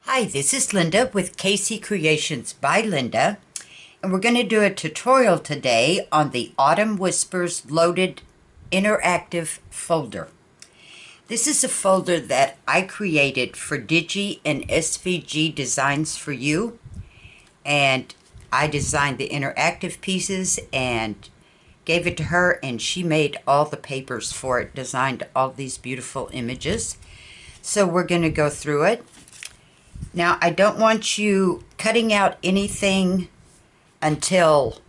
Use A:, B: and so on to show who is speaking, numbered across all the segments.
A: Hi, this is Linda with KC Creations by Linda, and we're going to do a tutorial today on the Autumn Whispers Loaded Interactive Folder. This is a folder that I created for Digi and SVG Designs for You, and I designed the interactive pieces and gave it to her, and she made all the papers for it, designed all these beautiful images. So we're going to go through it. Now, I don't want you cutting out anything until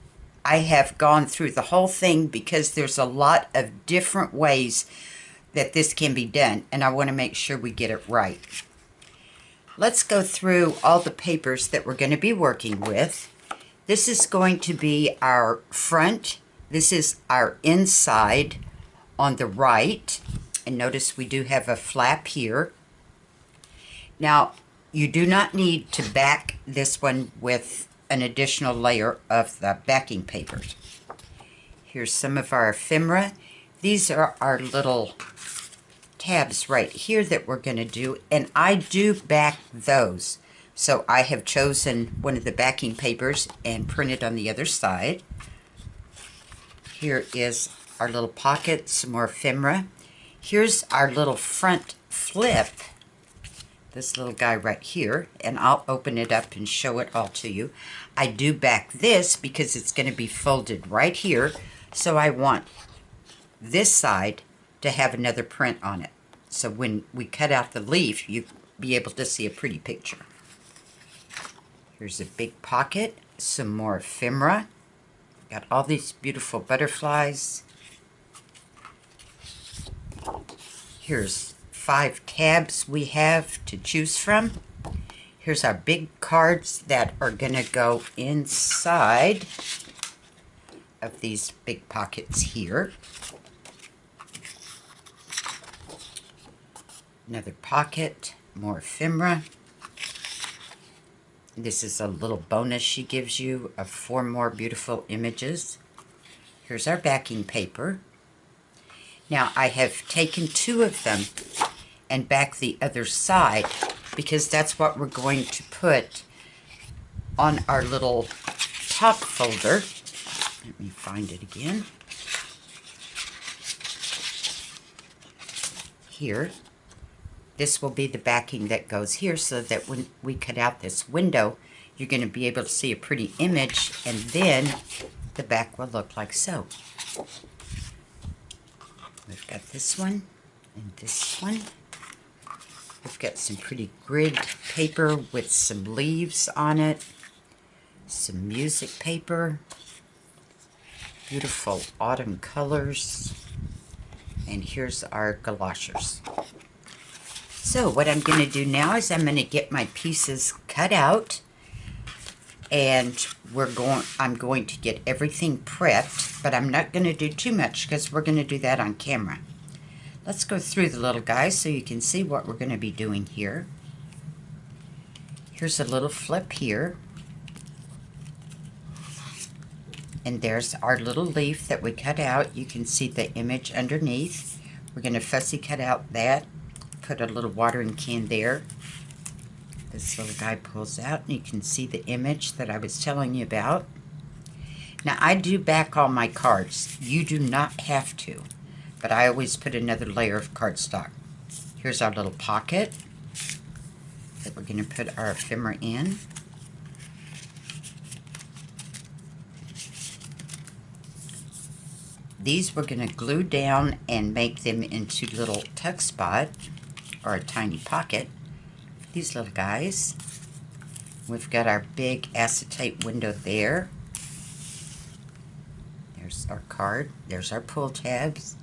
A: I have gone through the whole thing, because there's a lot of different ways that this can be done, and I want to make sure we get it right. Let's go through all the papers that we're going to be working with. This is going to be our front. This is our inside on the right. And notice we do have a flap here. Now, you do not need to back this one with an additional layer of the backing papers. Here's some of our ephemera. These are our little tabs right here that we're going to do, and I do back those. So I have chosen one of the backing papers and printed on the other side. Here is our little pocket, some more ephemera. Here's our little front flip, this little guy right here, and I'll open it up and show it all to you. I do back this because it's going to be folded right here, so I want this side to have another print on it. So when we cut out the leaf, you'll be able to see a pretty picture. Here's a big pocket, some more ephemera. Got all these beautiful butterflies. Here's 5 tabs we have to choose from. Here's our big cards that are going to go inside of these big pockets here. Another pocket, more ephemera. This is a little bonus she gives you of 4 more beautiful images. Here's our backing paper. Now I have taken 2 of them and back the other side, because that's what we're going to put on our little top folder. Let me find it again. Here. This will be the backing that goes here, so that when we cut out this window, you're going to be able to see a pretty image, and then the back will look like so. We've got this one and this one. We've got some pretty grid paper with some leaves on it, some music paper, beautiful autumn colors, and here's our galoshes. So what I'm going to do now is I'm going to get my pieces cut out, and I'm going to get everything prepped, but I'm not going to do too much because we're going to do that on camera. Let's go through the little guys so you can see what we're going to be doing here. Here's a little flip here. And there's our little leaf that we cut out. You can see the image underneath. We're going to fussy cut out that. Put a little watering can there. This little guy pulls out, and you can see the image that I was telling you about. Now, I do back all my cards. You do not have to, but I always put another layer of cardstock. Here's our little pocket that we're going to put our ephemera in. These we're going to glue down and make them into little tuck spot, or a tiny pocket. These little guys. We've got our big acetate window there. There's our card. There's our pull tabs.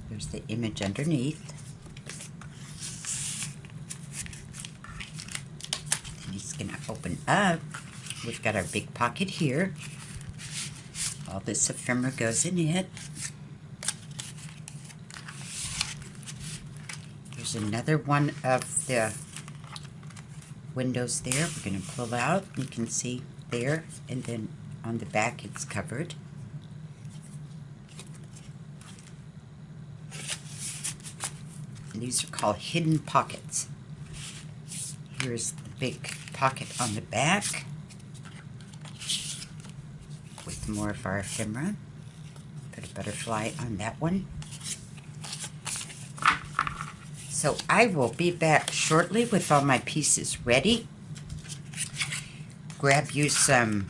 A: There's the image underneath. And it's going to open up. We've got our big pocket here. All this ephemera goes in it. There's another one of the windows there we're going to pull out. You can see there, and then on the back it's covered. And these are called hidden pockets. Here's big pocket on the back with more of our ephemera. Put a butterfly on that one. So I will be back shortly with all my pieces ready. Grab you some,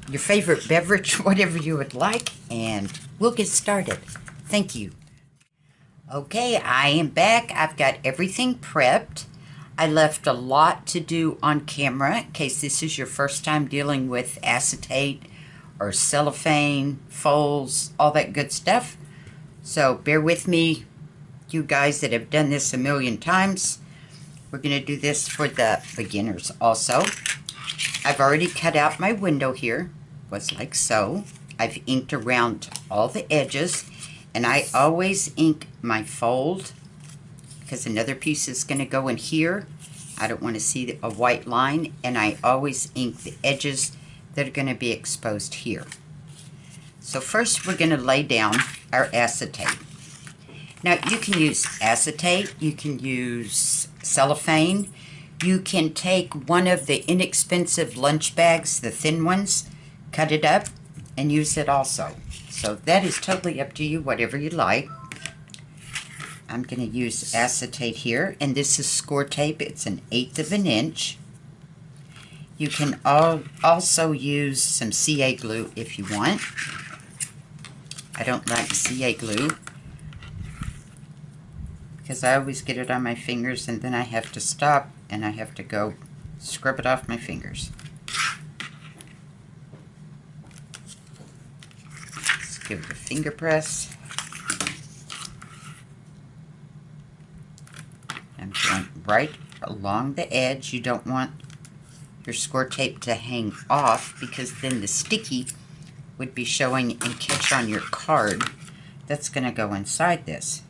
A: your favorite beverage, whatever you would like, and we'll get started. Thank you. Okay, I am back. I've got everything prepped. I left a lot to do on camera in case this is your first time dealing with acetate or cellophane, folds, all that good stuff. So bear with me, you guys that have done this a million times. We're going to do this for the beginners also. I've already cut out my window here, was like so. I've inked around all the edges, and I always ink my fold because another piece is going to go in here. I don't want to see a white line, and I always ink the edges that are going to be exposed here. So first we're going to lay down our acetate. Now you can use acetate, you can use cellophane, you can take one of the inexpensive lunch bags, the thin ones, cut it up and use it also. So that is totally up to you, whatever you like. I'm going to use acetate here, and this is score tape. It's 1/8 of an inch. You can also use some CA glue if you want. I don't like CA glue because I always get it on my fingers and then I have to stop and I have to go scrub it off my fingers. Let's give it a finger press. I'm going right along the edge. You don't want your score tape to hang off because then the sticky would be showing and catch on your card that's going to go inside this.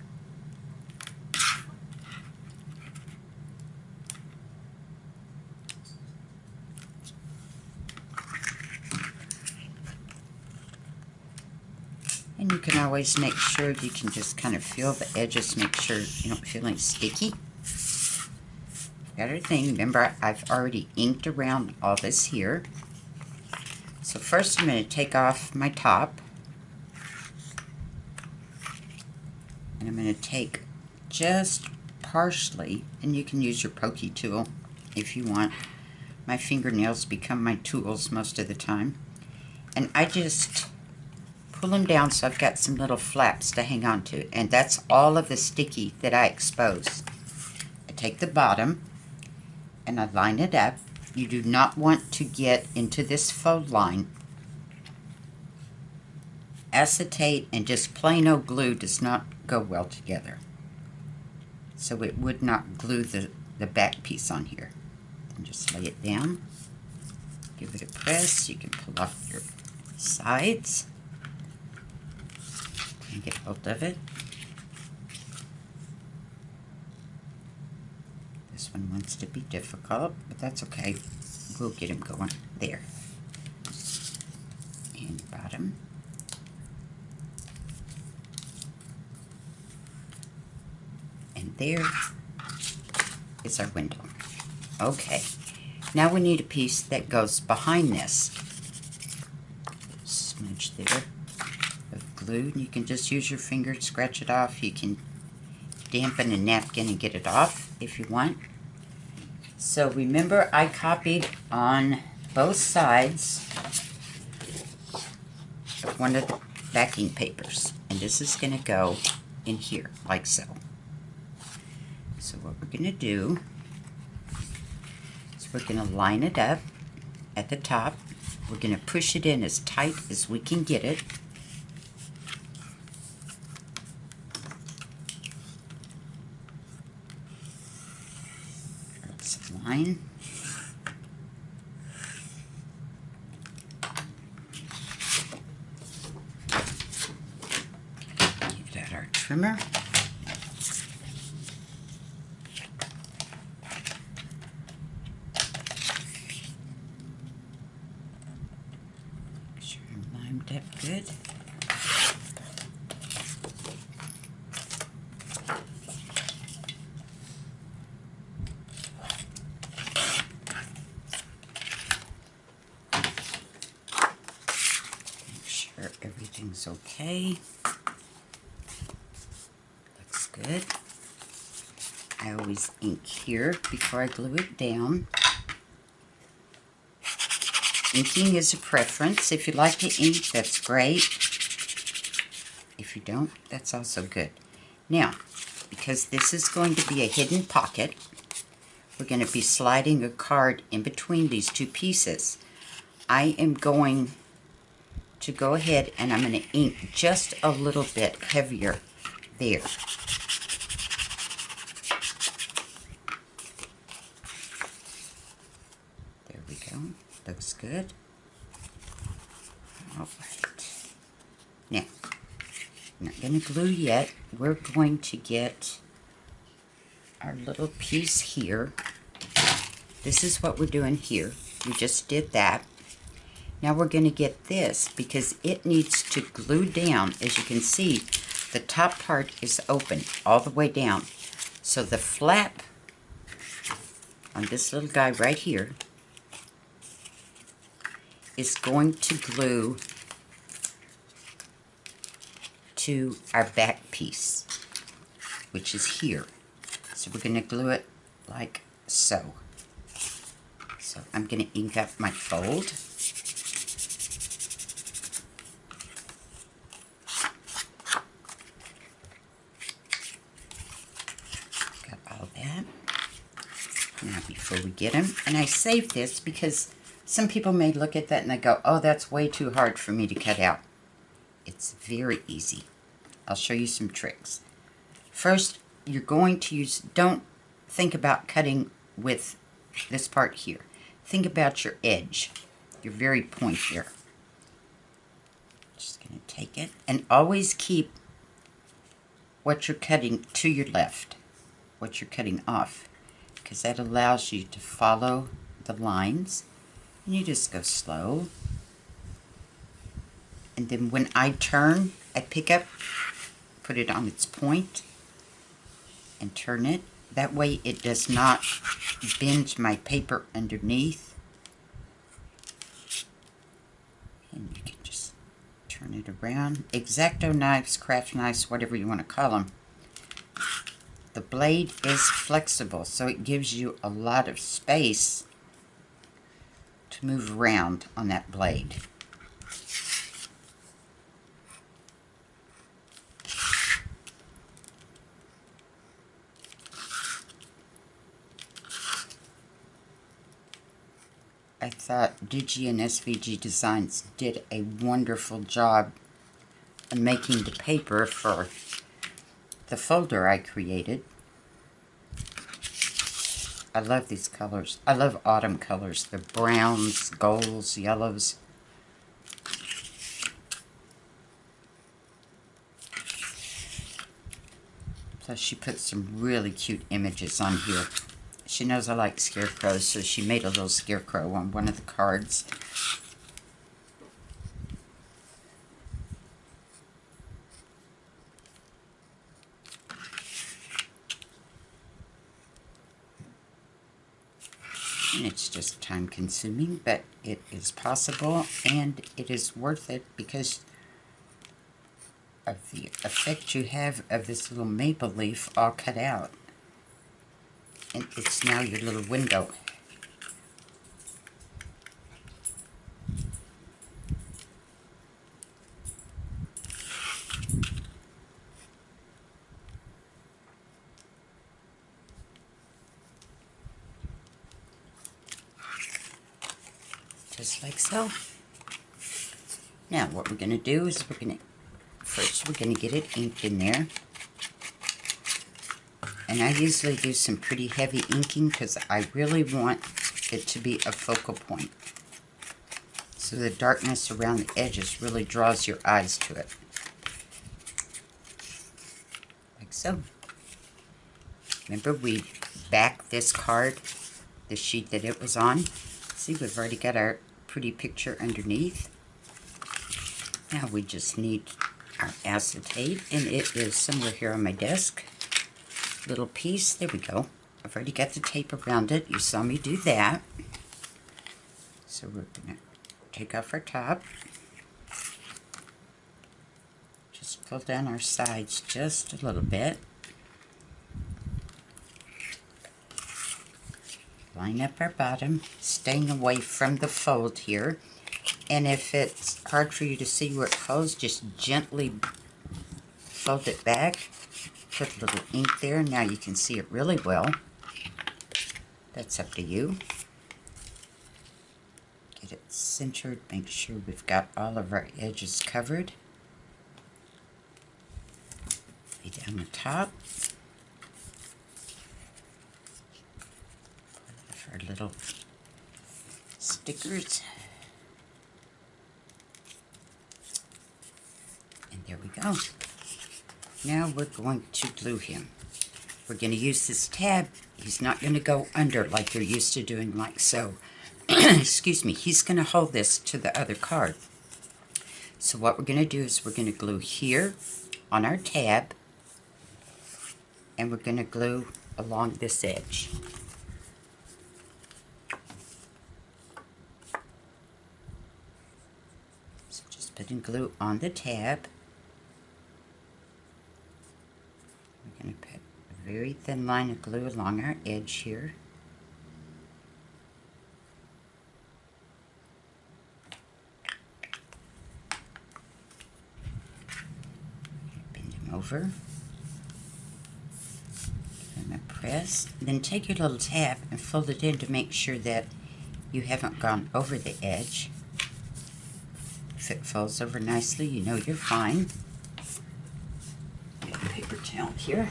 A: And you can always make sure you can just kind of feel the edges, make sure you don't feel any sticky. Got everything. Remember, I've already inked around all this here. So first I'm going to take off my top. And I'm going to take just partially, and you can use your pokey tool if you want. My fingernails become my tools most of the time. And I just pull them down so I've got some little flaps to hang on to. And that's all of the sticky that I expose. I take the bottom and I line it up. You do not want to get into this fold line. Acetate and just plain old glue does not go well together. So it would not glue the back piece on here. And just lay it down. Give it a press. You can pull off your sides and get hold of it. This one wants to be difficult, but that's okay. We'll get him going. There. And bottom. And there is our window. Okay. Now we need a piece that goes behind this. Smudge there of glue. You can just use your finger to scratch it off. You can dampen a napkin and get it off if you want. So remember, I copied on both sides of one of the backing papers, and this is going to go in here like so. So what we're going to do is we're going to line it up at the top. We're going to push it in as tight as we can get it. Line. Get out our trimmer. Make sure I'm lined up good. Everything's okay. Looks good. I always ink here before I glue it down. Inking is a preference. If you like to ink, that's great. If you don't, that's also good. Now, because this is going to be a hidden pocket, we're going to be sliding a card in between these two pieces. I am going to go ahead and I'm going to ink just a little bit heavier there. There we go. Looks good. All right. Now, I'm not going to glue yet. We're going to get our little piece here. This is what we're doing here. We just did that. Now we're going to get this because it needs to glue down. As you can see, the top part is open all the way down. So the flap on this little guy right here is going to glue to our back piece, which is here. So we're going to glue it like so. So I'm going to ink up my fold. Got all that. Now before we get them, and I saved this because some people may look at that and they go, oh, that's way too hard for me to cut out. It's very easy. I'll show you some tricks. First, you're going to use, don't think about cutting with this part here. Think about your edge, your very point here. Just going to take it, and always keep what you're cutting to your left, what you're cutting off, because that allows you to follow the lines. And you just go slow. And then when I turn, I pick up, put it on its point, and turn it. That way it does not bend my paper underneath. And you can just turn it around. X-Acto knives, craft knives, whatever you want to call them. The blade is flexible, so it gives you a lot of space to move around on that blade. I thought Digi and SVG Designs did a wonderful job in making the paper for the folder I created. I love these colors. I love autumn colors. The browns, golds, yellows. Plus she put some really cute images on here. She knows I like scarecrows, so she made a little scarecrow on one of the cards. And it's just time consuming, but it is possible and it is worth it because of the effect you have of this little maple leaf all cut out. And it's now your little window. Just like so. Now what we're going to do is we're going to get it inked in there. And I usually do some pretty heavy inking because I really want it to be a focal point. So the darkness around the edges really draws your eyes to it. Like so. Remember we backed this card, the sheet that it was on. See, we've already got our pretty picture underneath. Now we just need our acetate, and it is somewhere here on my desk. Little piece, there we go. I've already got the tape around it. You saw me do that. So we're going to take off our top. Pull down our sides just a little bit. Line up our bottom, staying away from the fold here. And if it's hard for you to see where it folds, just gently fold it back. Put a little ink there. Now you can see it really well. That's up to you. Get it centered. Make sure we've got all of our edges covered. Lay down the top. Our little stickers. And there we go. Now we're going to glue him. We're going to use this tab. He's not going to go under like you're used to doing, like so. Excuse me. He's going to hold this to the other card. So what we're going to do is we're going to glue here on our tab, and we're going to glue along this edge. So just putting glue on the tab. We're going to put a very thin line of glue along our edge here. Bend him over. And press. Then take your little tab and fold it in to make sure that you haven't gone over the edge. If it folds over nicely, you know you're fine. Get a paper towel here.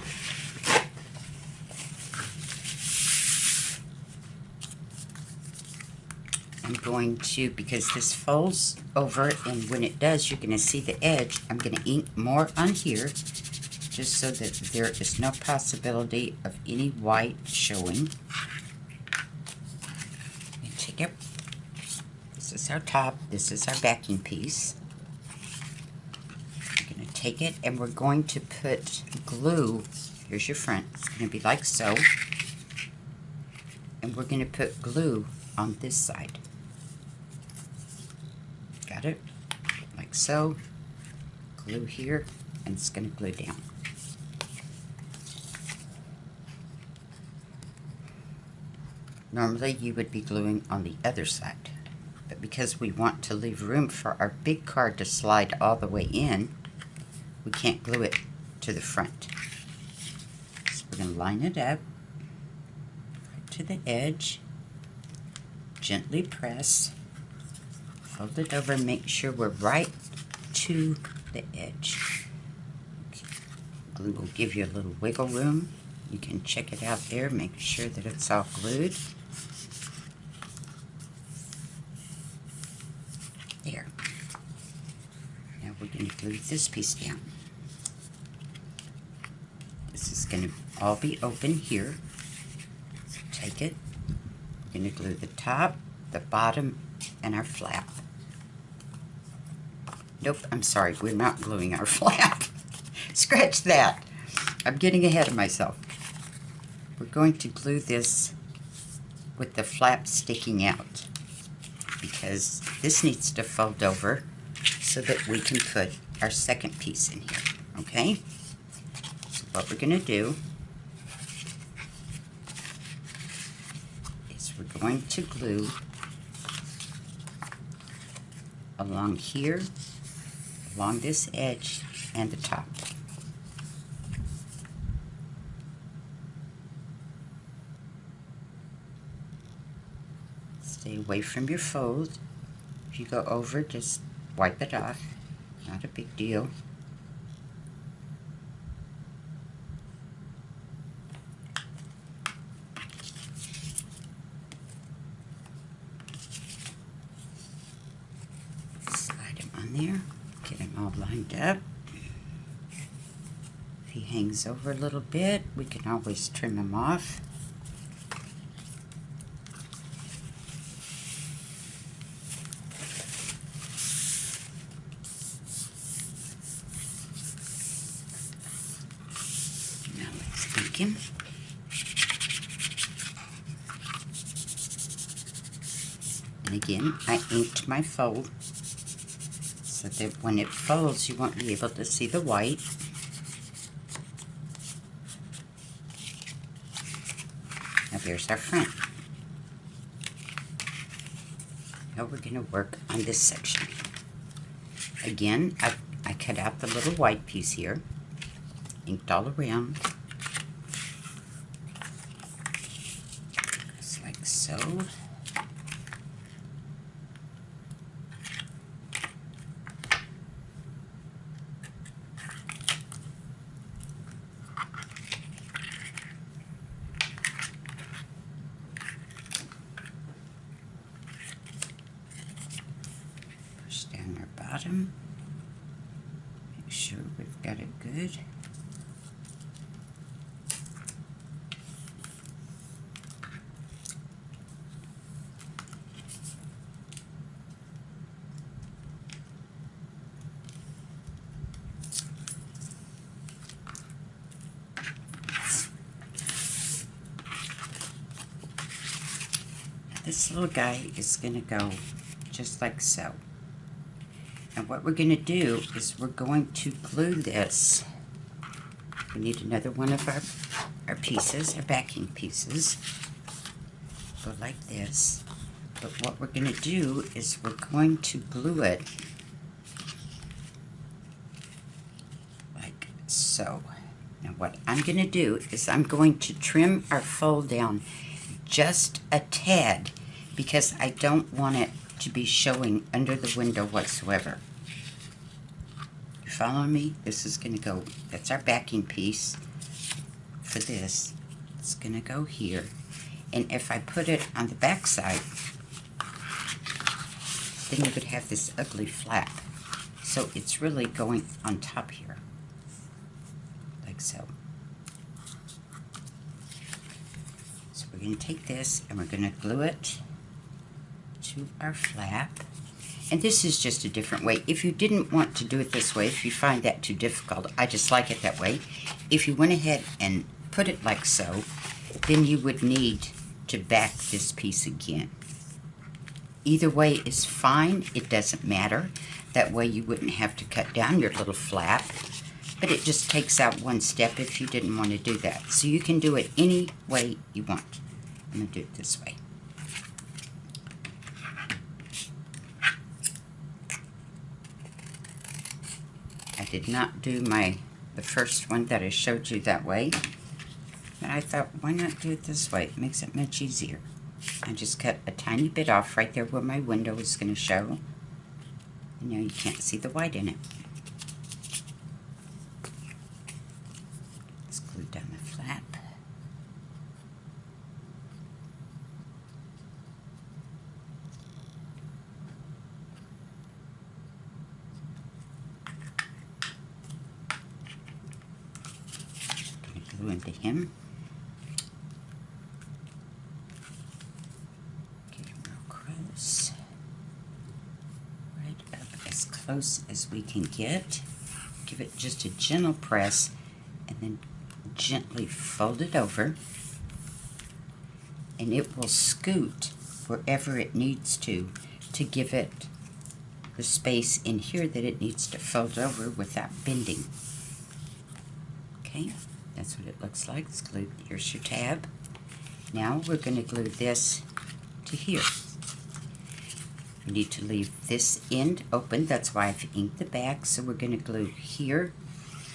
A: I'm going to, because this folds over, and when it does, you're going to see the edge. I'm going to ink more on here, just so that there is no possibility of any white showing. And take it. This is our top. This is our backing piece. We're going to take it, and we're going to put glue. Here's your front. It's going to be like so. And we're going to put glue on this side. Got it? Like so. Glue here, and it's going to glue down. Normally you would be gluing on the other side, but because we want to leave room for our big card to slide all the way in, we can't glue it to the front. So we're going to line it up right to the edge, gently press, fold it over, and make sure we're right to the edge. Okay. Glue will give you a little wiggle room. You can check it out there, make sure that it's all glued. There. Now we're going to glue this piece down. This is going to all be open here. So take it. We're going to glue the top, the bottom, and our flap. Nope, I'm sorry, we're not gluing our flap. Scratch that. I'm getting ahead of myself. We're going to glue this with the flap sticking out, because this needs to fold over so that we can put our second piece in here, okay? So what we're going to do is we're going to glue along here, along this edge, and the top. Stay away from your fold. If you go over, just wipe it off. Not a big deal. Slide him on there. Get him all lined up. If he hangs over a little bit, we can always trim him off. Him. And again, I inked my fold, so that when it folds you won't be able to see the white. Now there's our front. Now we're going to work on this section. Again, I cut out the little white piece here, inked all around, just like so. Push down our bottom. Make sure we've got it good. This little guy is going to go just like so. And what we're going to do is we're going to glue this. We need another one of our pieces, our backing pieces. Go like this. But what we're going to do is we're going to glue it like so. Now what I'm going to do is I'm going to trim our fold down just a tad because I don't want it to be showing under the window whatsoever. You following me? This is going to go, that's our backing piece for this. It's going to go here. And if I put it on the back side, then you would have this ugly flap. So it's really going on top here, like so. So we're going to take this and we're going to glue it to our flap. And this is just a different way. If you didn't want to do it this way, if you find that too difficult, I just like it that way. If you went ahead and put it like so, then you would need to back this piece again. Either way is fine. It doesn't matter. That way you wouldn't have to cut down your little flap. But it just takes out one step if you didn't want to do that. So you can do it any way you want. I'm going to do it this way. I did not do the first one that I showed you that way. But I thought, why not do it this way? It makes it much easier. I just cut a tiny bit off right there where my window is going to show. And now you can't see the white in it. Let's glue down the flap. Glue into him. Get him real close. Right up as close as we can get. Give it just a gentle press and then gently fold it over. And it will scoot wherever it needs to give it the space in here that it needs to fold over without bending. Okay? That's what it looks like. It's glued. Here's your tab. Now we're going to glue this to here. We need to leave this end open. That's why I've inked the back. So we're going to glue here,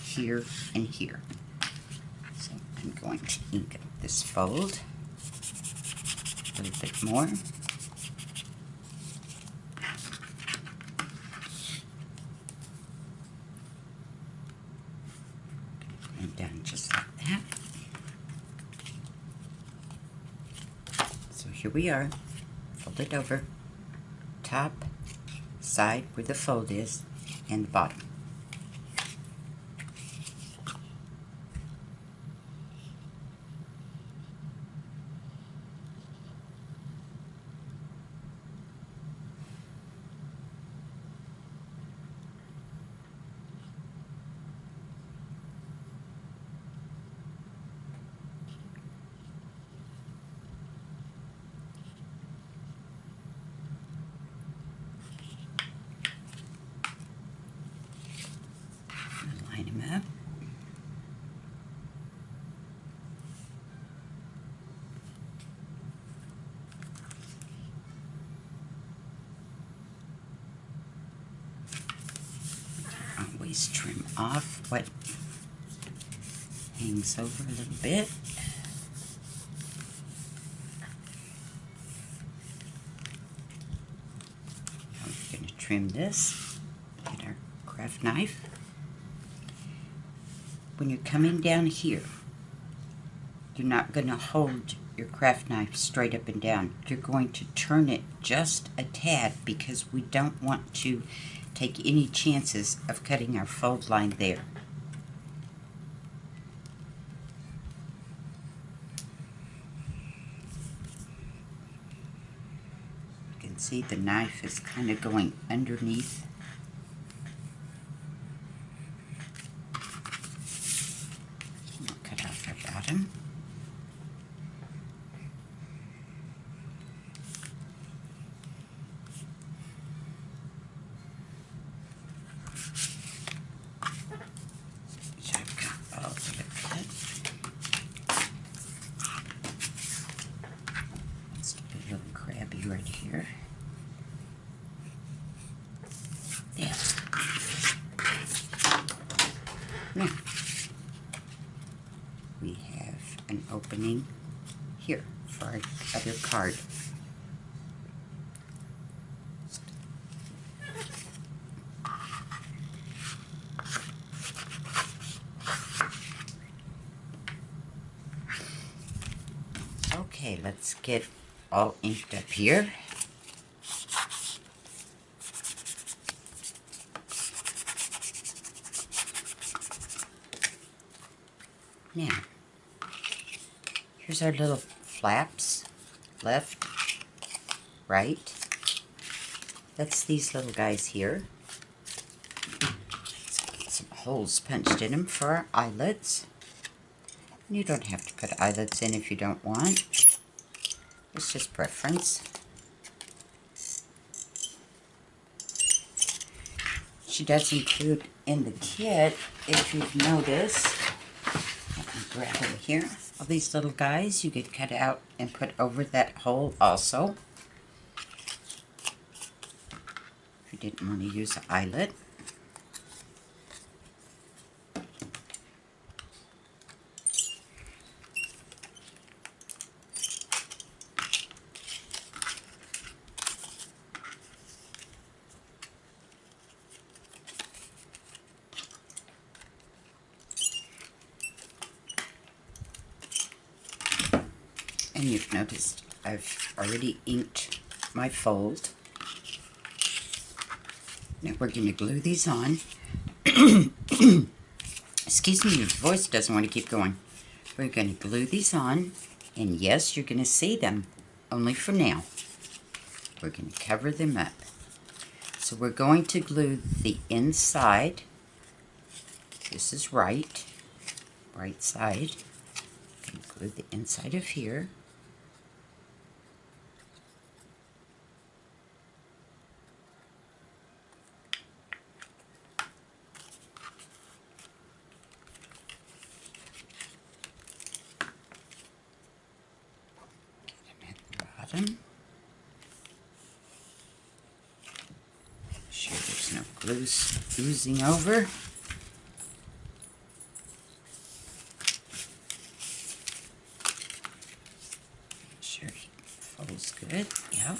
A: here, and here. So I'm going to ink this fold a little bit more. And down just like that. So here we are, fold it over, top, side where the fold is, and the bottom. line them up. Always trim off what hangs over a little bit. Now we're going to trim this. Get our craft knife. When you're coming down here, you're not going to hold your craft knife straight up and down. You're going to turn it just a tad because we don't want to take any chances of cutting our fold line there. You can see the knife is kind of going underneath. We'll cut off our bottom. Right here. There. Now, we have an opening here for our other card. Okay, let's get all inked up here. Now, here's our little flaps, left, right. That's these little guys here. Let's get some holes punched in them for our eyelets. You don't have to put eyelets in if you don't want. It's just preference. She does include in the kit, if you've noticed, let me grab them here. All these little guys you could cut out and put over that hole also. If you didn't want to use an eyelet. And you've noticed I've already inked my fold. Now we're going to glue these on. Excuse me, your voice doesn't want to keep going. We're going to glue these on, and yes, you're going to see them, only for now. We're going to cover them up. So we're going to glue the inside. This is right side. Going to glue the inside of here. Bottom. Make sure there's no glue oozing over. Make sure it folds good. Yep.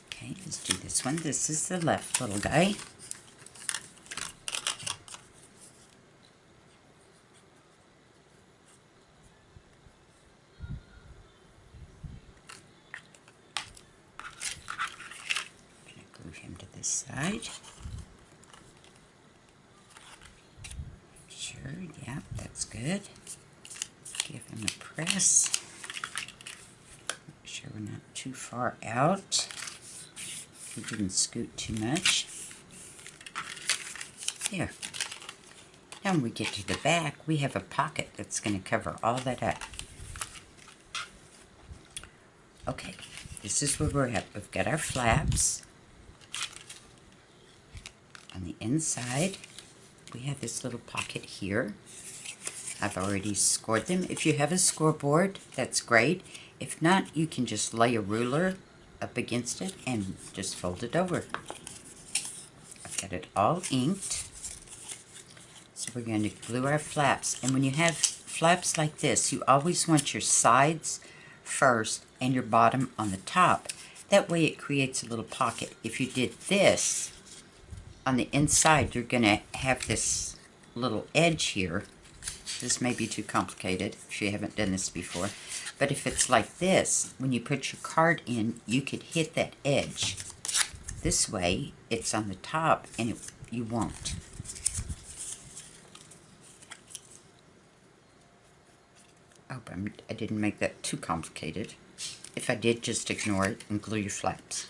A: Okay, let's do this one. This is the left little guy. Side. Sure, yeah, that's good. Give him a press. Make sure we're not too far out. We didn't scoot too much. There. Now when we get to the back, we have a pocket that's going to cover all that up. Okay, this is where we're at. We've got our flaps on the inside. we have this little pocket here. I've already scored them. If you have a scoreboard, that's great. If not, you can just lay a ruler up against it and just fold it over. I've got it all inked. So we're going to glue our flaps. And when you have flaps like this, you always want your sides first and your bottom on the top. That way it creates a little pocket. If you did this on the inside, you're going to have this little edge here. This may be too complicated if you haven't done this before. But if it's like this, when you put your card in, you could hit that edge. This way, it's on the top and you won't. I hope I didn't make that too complicated. If I did, just ignore it and glue your flaps.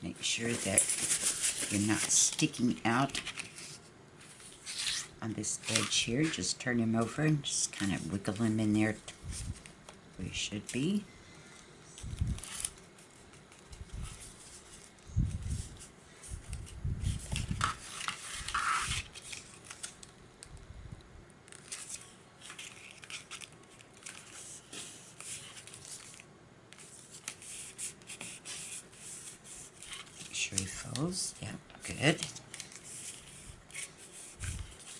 A: Make sure that you're not sticking out on this edge here. Just turn him over and just kind of wiggle him in there where he should be. Make sure he folds. Yep, good.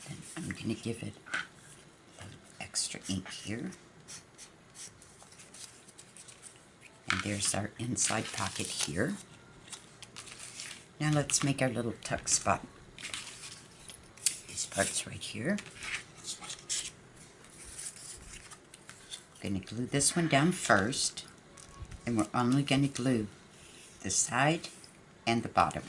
A: Then I'm going to give it a little extra ink here. And there's our inside pocket here. Now let's make our little tuck spot. These parts right here. I'm going to glue this one down first. And we're only going to glue the side and the bottom.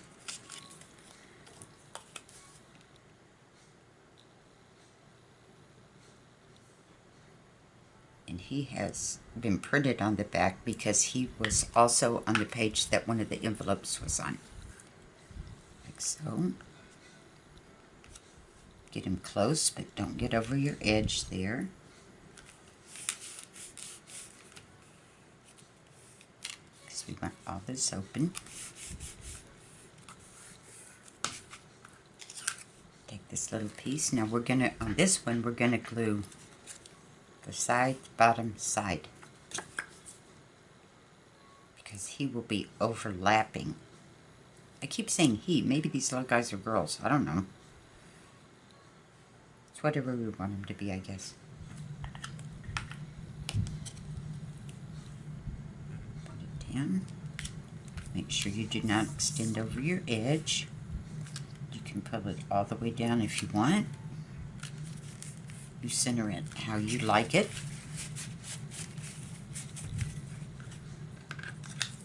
A: And he has been printed on the back because he was also on the page that one of the envelopes was on. Like so. Get him close, but don't get over your edge there. Because we want all this open. Take this little piece. Now we're going to, on this one, we're going to glue the side, bottom, side. Because he will be overlapping. I keep saying he. Maybe these little guys are girls. I don't know. It's whatever we want him to be, I guess. Put it down. Make sure you do not extend over your edge. You can pull it all the way down if you want. You center it how you like it.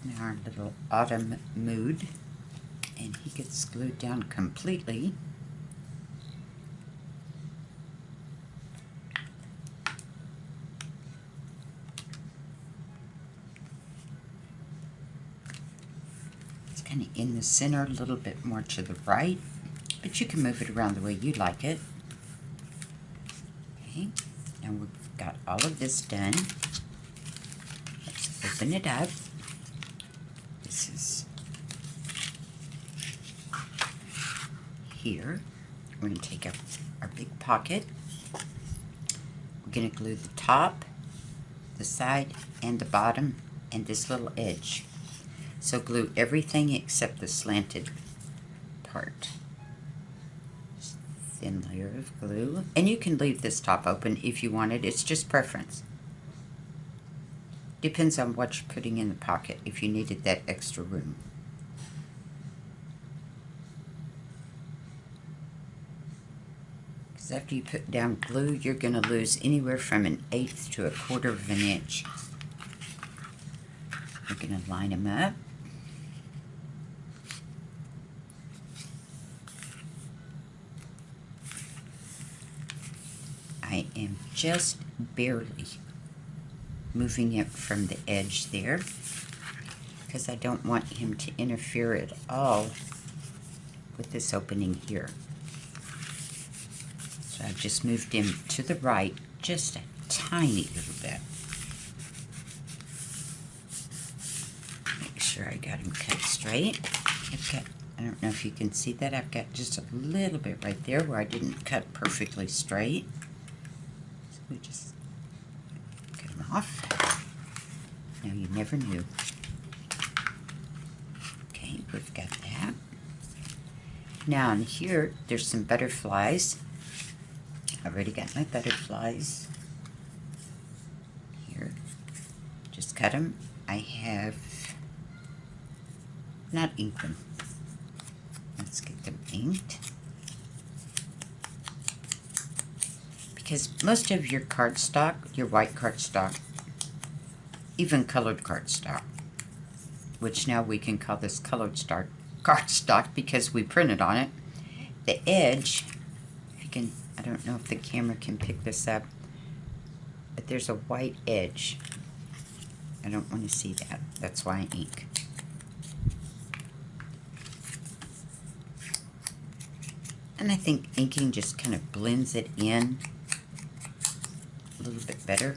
A: Now our little autumn mood, and he gets glued down completely. It's kind of in the center, a little bit more to the right, but you can move it around the way you like it. Okay, now we've got all of this done. Let's open it up. This is here. We're going to take our big pocket. We're going to glue the top, the side, and the bottom, and this little edge. So glue everything except the slanted part. Thin layer of glue, and you can leave this top open if you wanted. It's just preference. Depends on what you're putting in the pocket, if you needed that extra room. Because after you put down glue, you're going to lose anywhere from 1/8 to 1/4 of an inch. We're going to line them up. I am just barely moving it from the edge there. because I don't want him to interfere at all with this opening here. So I've just moved him to the right just a tiny little bit. Make sure I got him cut straight. I don't know if you can see that. I've got just a little bit right there where I didn't cut perfectly straight. So we just cut him off. Now you never knew. Okay, we've got that. Now in here, there's some butterflies. I've already got my butterflies here. Just cut them. I have not inked them. Let's get them inked. Because most of your cardstock, your white cardstock, even colored cardstock, which now we can call this colored cardstock because we printed on it, the edge, if you can, I don't know if the camera can pick this up, but there's a white edge. I don't want to see that. That's why I ink. And I think inking just kind of blends it in a little bit better.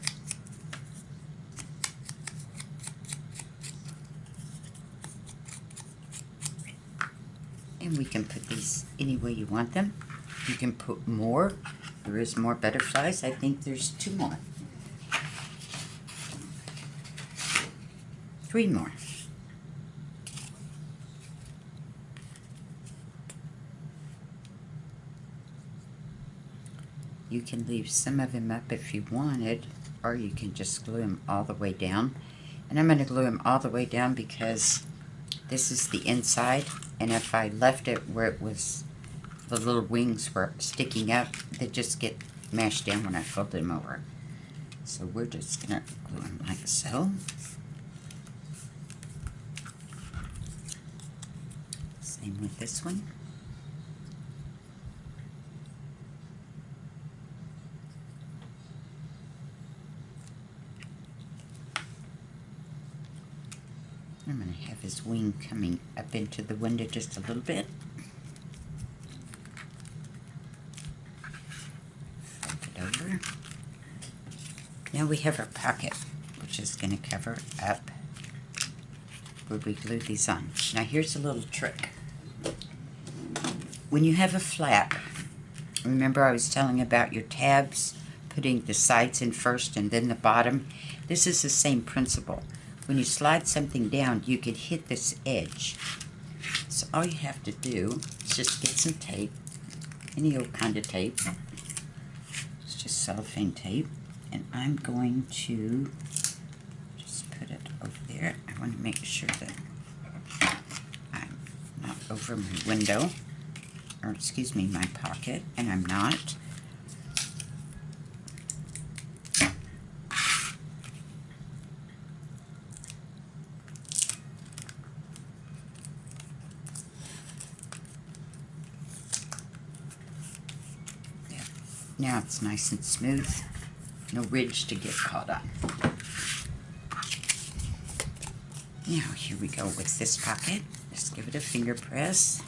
A: And we can put these any way you want them. You can put more. There is more butterflies. I think there's 2 more. 3 more. You can leave some of them up if you wanted, or you can just glue them all the way down. And I'm going to glue them all the way down because this is the inside, and if I left it where it was, the little wings were sticking up, they just get mashed down when I fold them over. So we're just going to glue them like so. Same with this one. I'm going to have his wing coming up into the window just a little bit. Fold it over. Now we have our pocket, which is going to cover up where we glue these on. Now here's a little trick. When you have a flap, remember I was telling about your tabs, putting the sides in first and then the bottom? This is the same principle. When you slide something down, you can hit this edge. So all you have to do is just get some tape, any old kind of tape. It's just cellophane tape. And I'm going to just put it over there. I want to make sure that I'm not over my window, or excuse me, my pocket, and I'm not. Now it's nice and smooth, no ridge to get caught on. Now here we go with this pocket. Just give it a finger press.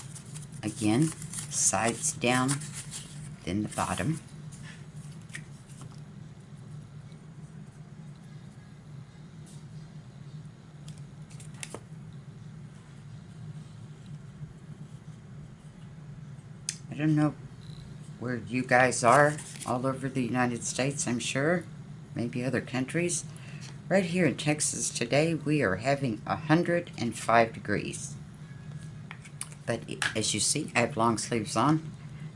A: Again, sides down, then the bottom. I don't know where you guys are, all over the United States, I'm sure, maybe other countries. Right here in Texas today, we are having 105 degrees. But as you see, I have long sleeves on.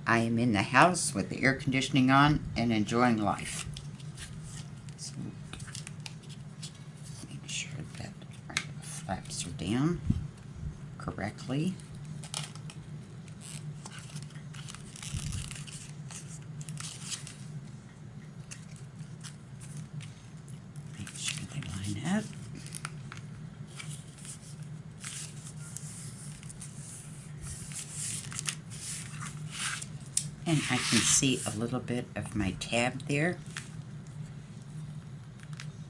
A: I am in the house with the air conditioning on and enjoying life. So, make sure that our flaps are down correctly. Up. And I can see a little bit of my tab there.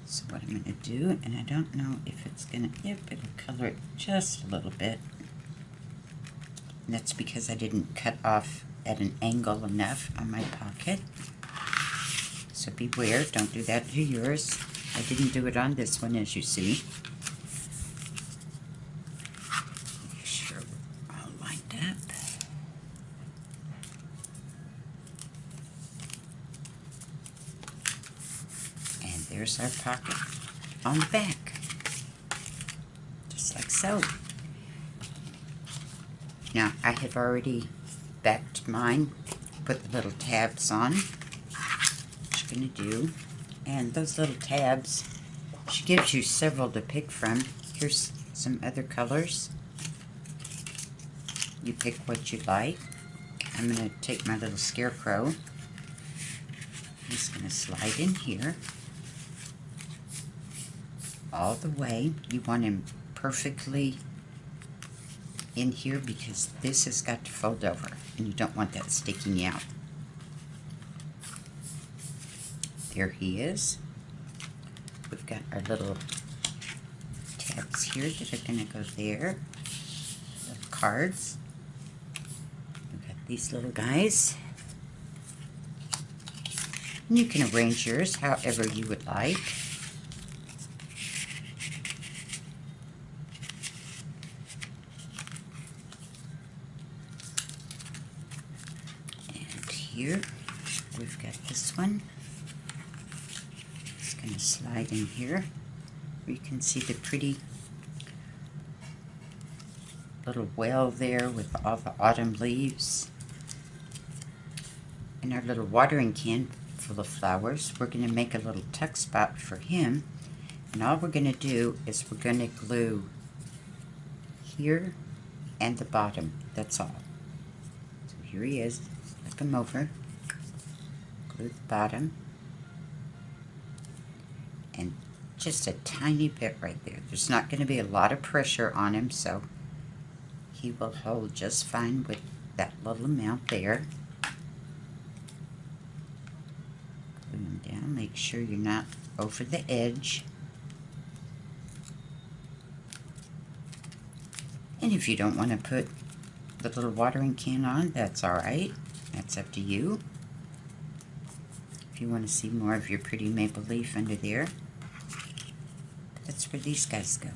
A: So what I'm going to do, and I don't know if it's going to, yep, it'll color it just a little bit. And that's because I didn't cut off at an angle enough on my pocket. So beware, don't do that to yours. I didn't do it on this one, as you see. Make sure we're all lined up. And there's our pocket on the back. Just like so. Now, I have already backed mine, put the little tabs on, which I'm going to do. And those little tabs, she gives you several to pick from. Here's some other colors. You pick what you like. I'm going to take my little scarecrow. He's going to slide in here. All the way. You want him perfectly in here because this has got to fold over and you don't want that sticking out. There he is. We've got our little tabs here that are going to go there. Little cards. We've got these little guys. And you can arrange yours however you would like. And here we've got this one. It's going to slide in here. You can see the pretty little well there with all the autumn leaves. And our little watering can full of flowers. We're going to make a little tuck spot for him. And all we're going to do is we're going to glue here and the bottom. That's all. So here he is. Flip him over. Glue the bottom. And just a tiny bit right there. There's not going to be a lot of pressure on him, so he will hold just fine with that little amount there. Glue him down. Make sure you're not over the edge. And if you don't want to put the little watering can on, that's alright. That's up to you. If you want to see more of your pretty maple leaf under there, that's where these guys go.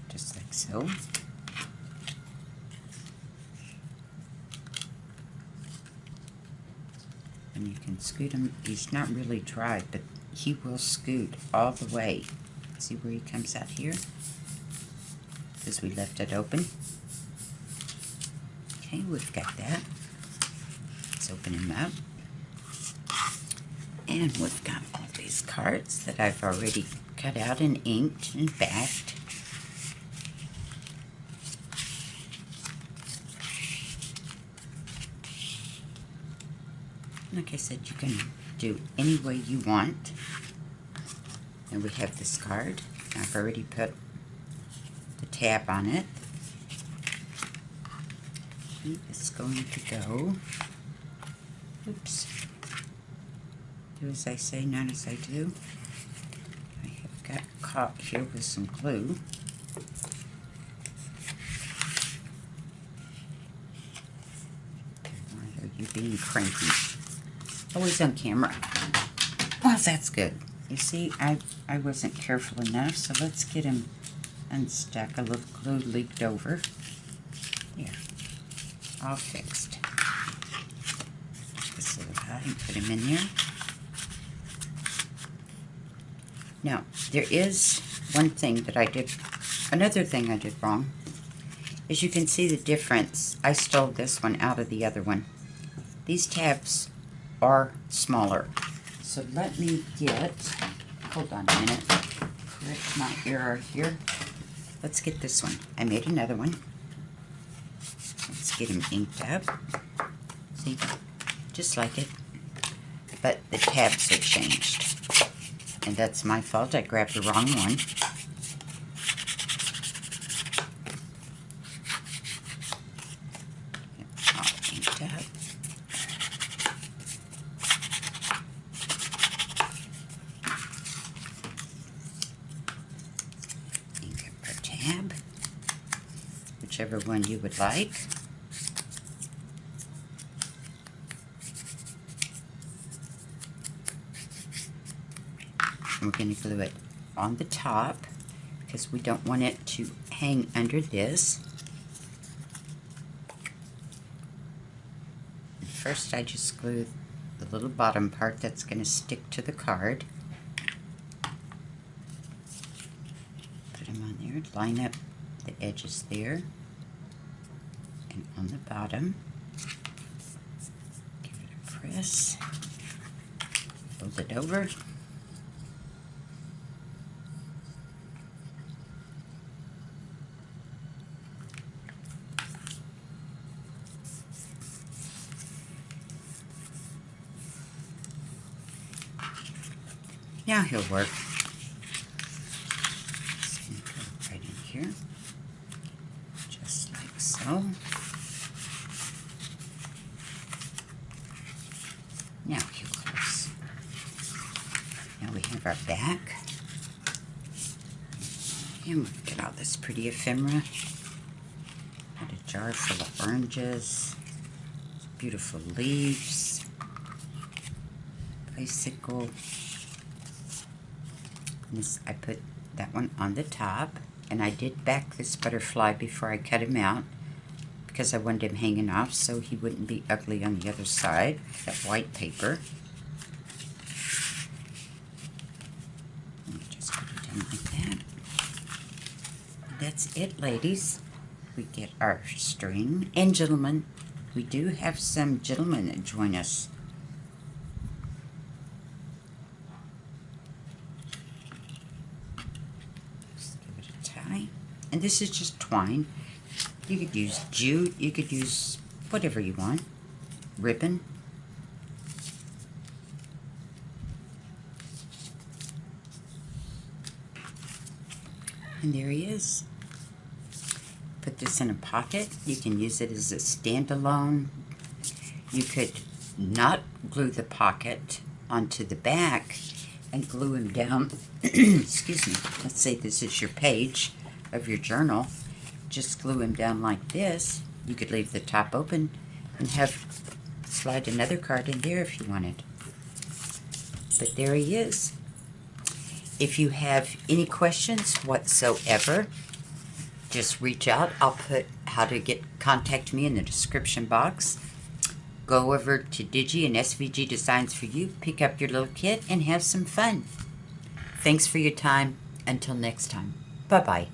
A: Just like so. And you can scoot him. He's not really dry, but he will scoot all the way. See where he comes out here? Because we left it open. Okay, we've got that. Let's open him up. And we've got all these cards that I've already cut out and inked and backed. Like I said, you can do any way you want. And we have this card. I've already put the tab on it. He is going to go. Oops. Do as I say, not as I do. I have got caught here with some glue. Why are you being cranky? Always on camera. Well, that's good. You see, I wasn't careful enough, so let's get him unstuck. A little glue leaked over. Here. All fixed. This little guy and put him in there. Now, there is one thing that I did, another thing I did wrong. As you can see the difference, I stole this one out of the other one. These tabs are smaller. So let me get, hold on a minute, correct my error here. Let's get this one. I made another one. Let's get him inked up. See, just like it. But the tabs have changed. And that's my fault. I grabbed the wrong one. All inked up. Ink up our tab. whichever one you would like. And we're going to glue it on the top because we don't want it to hang under this. And first I just glue the little bottom part that's going to stick to the card. Put them on there, line up the edges there and on the bottom. Give it a press, fold it over. Now he'll work. Just going to go right in here, just like so. Now he'll close. Now we have our back. And we've got all this pretty ephemera. Got a jar full of oranges, beautiful leaves, bicycle. This, I put that one on the top, and I did back this butterfly before I cut him out because I wanted him hanging off so he wouldn't be ugly on the other side. That white paper. And just put it down like that. And that's it, ladies. We get our string. And gentlemen, we do have some gentlemen that join us. And this is just twine. You could use jute, you could use whatever you want. Ribbon. And there he is. Put this in a pocket. You can use it as a standalone. You could not glue the pocket onto the back and glue him down. Excuse me. Let's say this is your page of your journal. Just glue him down like this. You could leave the top open and slide another card in there if you wanted. But there he is. If you have any questions whatsoever, just reach out. I'll put how to contact me in the description box. Go over to Digi and SVG Designs for You, pick up your little kit and have some fun. Thanks for your time. Until next time. Bye-bye.